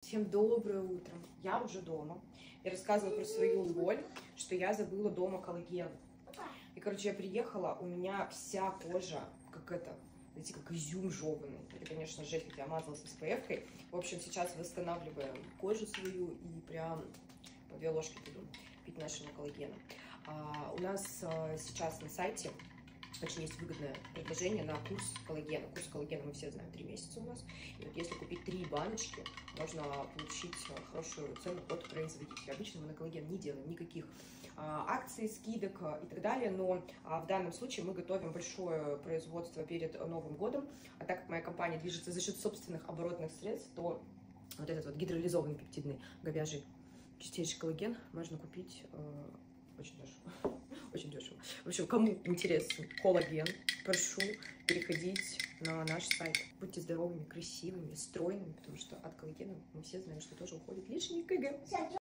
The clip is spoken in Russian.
Всем доброе утро. Я уже дома. Я рассказывала про свою боль, что я забыла дома коллаген. И, короче, я приехала, у меня вся кожа, как это, знаете, как изюм жеванный. Это, конечно, жесть, хотя я мазалась SPF-кой. В общем, сейчас восстанавливаем кожу свою и прям по 2 ложки буду пить нашего коллагена. У нас сейчас на сайте очень есть выгодное предложение на курс коллагена. Курс коллагена мы все знаем, 3 месяца у нас. И вот если купить 3 баночки, можно получить хорошую цену от производителя. Обычно мы на коллаген не делаем никаких акций, скидок и так далее, но в данном случае мы готовим большое производство перед Новым годом. А так как моя компания движется за счет собственных оборотных средств, то вот этот вот гидролизованный пептидный говяжий чистейший коллаген можно купить очень дешево. Очень дешево. В общем, кому интересен коллаген, прошу переходить на наш сайт. Будьте здоровыми, красивыми, стройными, потому что от коллагена мы все знаем, что тоже уходит лишний кг.